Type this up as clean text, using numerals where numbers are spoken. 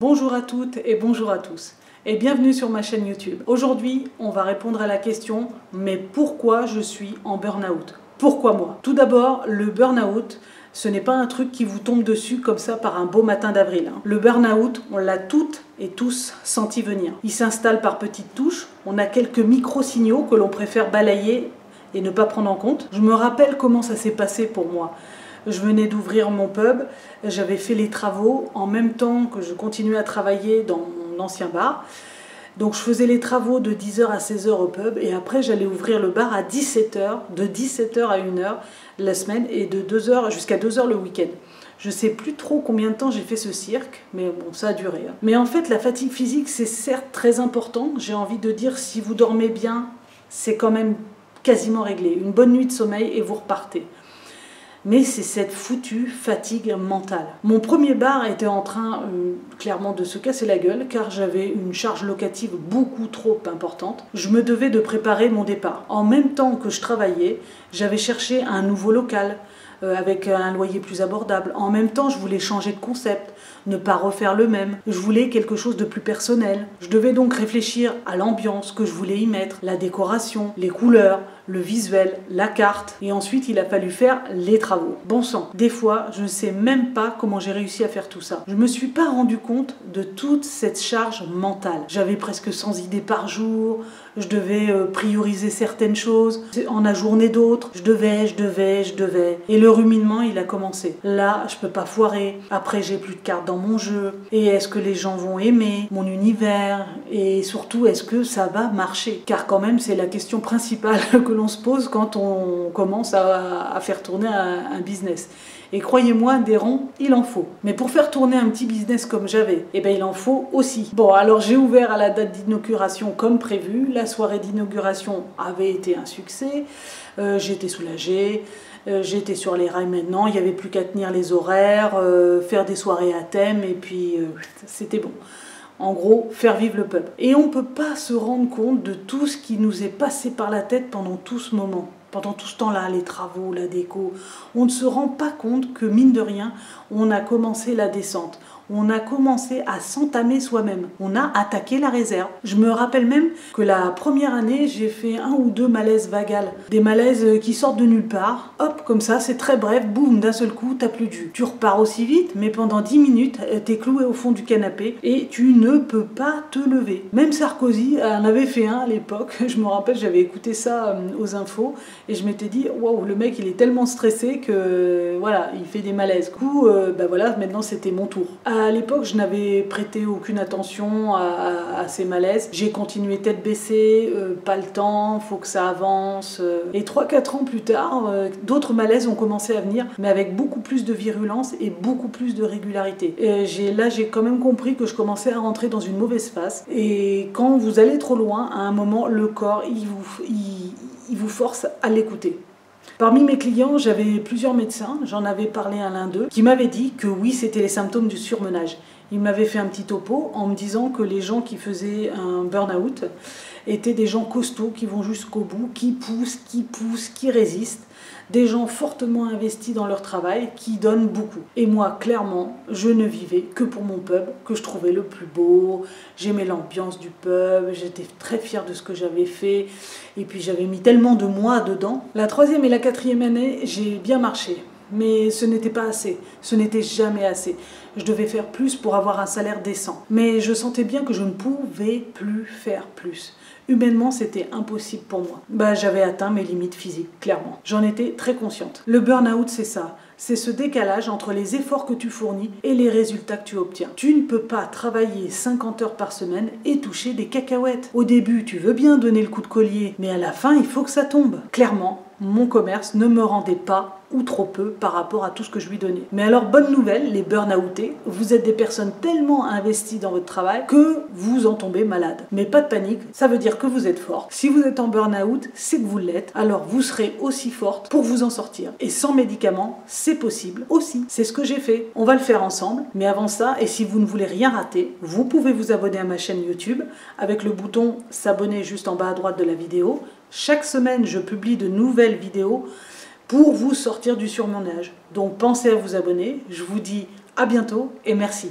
Bonjour à toutes et bonjour à tous et bienvenue sur ma chaîne YouTube. Aujourd'hui, on va répondre à la question « Mais pourquoi je suis en burn-out » Pourquoi moi? Tout d'abord, le burn-out, ce n'est pas un truc qui vous tombe dessus comme ça par un beau matin d'avril. Le burn-out, on l'a toutes et tous senti venir. Il s'installe par petites touches, on a quelques micro-signaux que l'on préfère balayer et ne pas prendre en compte. Je me rappelle comment ça s'est passé pour moi. Je venais d'ouvrir mon pub, j'avais fait les travaux en même temps que je continuais à travailler dans mon ancien bar. Donc je faisais les travaux de 10h à 16h au pub et après j'allais ouvrir le bar à 17h, de 17h à 1h la semaine et de 2h jusqu'à 2h le week-end. Je ne sais plus trop combien de temps j'ai fait ce cirque, mais bon, ça a duré. Mais en fait, la fatigue physique, c'est certes très important. J'ai envie de dire, si vous dormez bien, c'est quand même quasiment réglé. Une bonne nuit de sommeil et vous repartez. Mais c'est cette foutue fatigue mentale. Mon premier bar était en train clairement de se casser la gueule car j'avais une charge locative beaucoup trop importante. Je me devais de préparer mon départ. En même temps que je travaillais, j'avais cherché un nouveau local avec un loyer plus abordable. En même temps, je voulais changer de concept, ne pas refaire le même. Je voulais quelque chose de plus personnel. Je devais donc réfléchir à l'ambiance que je voulais y mettre, la décoration, les couleurs, le visuel, la carte. Et ensuite, il a fallu faire les travaux. Bon sang, des fois, je ne sais même pas comment j'ai réussi à faire tout ça. Je ne me suis pas rendu compte de toute cette charge mentale. J'avais presque 100 idées par jour. Je devais prioriser certaines choses, en ajourner d'autres. Je devais. Et le ruminement, il a commencé. Là, je peux pas foirer. Après, j'ai plus de cartes dans mon jeu. Et est-ce que les gens vont aimer mon univers? Et surtout, est-ce que ça va marcher? Car quand même, c'est la question principale que l'on se pose quand on commence à faire tourner un business. Et croyez-moi, des ronds, il en faut. Mais pour faire tourner un petit business comme j'avais, eh ben, il en faut aussi. Bon, alors j'ai ouvert à la date d'inauguration comme prévu. La soirée d'inauguration avait été un succès. J'étais soulagée. J'étais sur les rails maintenant. Il n'y avait plus qu'à tenir les horaires, faire des soirées à thème et puis c'était bon. En gros, faire vivre le pub. Et on ne peut pas se rendre compte de tout ce qui nous est passé par la tête pendant tout ce moment. Pendant tout ce temps-là, les travaux, la déco, on ne se rend pas compte que, mine de rien, on a commencé la descente. On a commencé à s'entamer soi-même. On a attaqué la réserve. Je me rappelle même que la première année, j'ai fait 1 ou 2 malaises vagales. Des malaises qui sortent de nulle part. Hop, comme ça, c'est très bref. Boum, d'un seul coup, t'as plus de jus. Tu repars aussi vite, mais pendant 10 minutes, t'es cloué au fond du canapé et tu ne peux pas te lever. Même Sarkozy en avait fait un à l'époque. Je me rappelle, j'avais écouté ça aux infos et je m'étais dit, waouh, le mec, il est tellement stressé que voilà, il fait des malaises. Du coup, voilà, maintenant c'était mon tour. À l'époque, je n'avais prêté aucune attention à ces malaises. J'ai continué tête baissée, pas le temps, faut que ça avance. Et 3-4 ans plus tard, d'autres malaises ont commencé à venir, mais avec beaucoup plus de virulence et beaucoup plus de régularité. Là, j'ai quand même compris que je commençais à rentrer dans une mauvaise phase. Et quand vous allez trop loin, à un moment, le corps, il vous force à l'écouter. Parmi mes clients, j'avais plusieurs médecins, j'en avais parlé à l'un d'eux, qui m'avait dit que oui, c'était les symptômes du surmenage. Il m'avait fait un petit topo en me disant que les gens qui faisaient un burn-out étaient des gens costauds, qui vont jusqu'au bout, qui poussent, qui résistent, des gens fortement investis dans leur travail, qui donnent beaucoup. Et moi, clairement, je ne vivais que pour mon pub, que je trouvais le plus beau, j'aimais l'ambiance du pub, j'étais très fière de ce que j'avais fait, et puis j'avais mis tellement de moi dedans. La 3e et la 4e année, j'ai bien marché. Mais ce n'était pas assez, ce n'était jamais assez. Je devais faire plus pour avoir un salaire décent. Mais je sentais bien que je ne pouvais plus faire plus. Humainement, c'était impossible pour moi. J'avais atteint mes limites physiques, clairement. J'en étais très consciente. Le burn-out, c'est ça. C'est ce décalage entre les efforts que tu fournis et les résultats que tu obtiens. Tu ne peux pas travailler 50 heures par semaine et toucher des cacahuètes. Au début, tu veux bien donner le coup de collier, mais à la fin, il faut que ça tombe. Clairement, mon commerce ne me rendait pas ou trop peu par rapport à tout ce que je lui donnais. Mais alors, bonne nouvelle, les burn-outés, vous êtes des personnes tellement investies dans votre travail que vous en tombez malade. Mais pas de panique, ça veut dire que vous êtes forte. Si vous êtes en burn-out, c'est que vous l'êtes, alors vous serez aussi forte pour vous en sortir. Et sans médicaments, c'est possible aussi. C'est ce que j'ai fait. On va le faire ensemble, mais avant ça, et si vous ne voulez rien rater, vous pouvez vous abonner à ma chaîne YouTube avec le bouton s'abonner juste en bas à droite de la vidéo. Chaque semaine, je publie de nouvelles vidéos pour vous sortir du surmenage. Donc pensez à vous abonner. Je vous dis à bientôt et merci.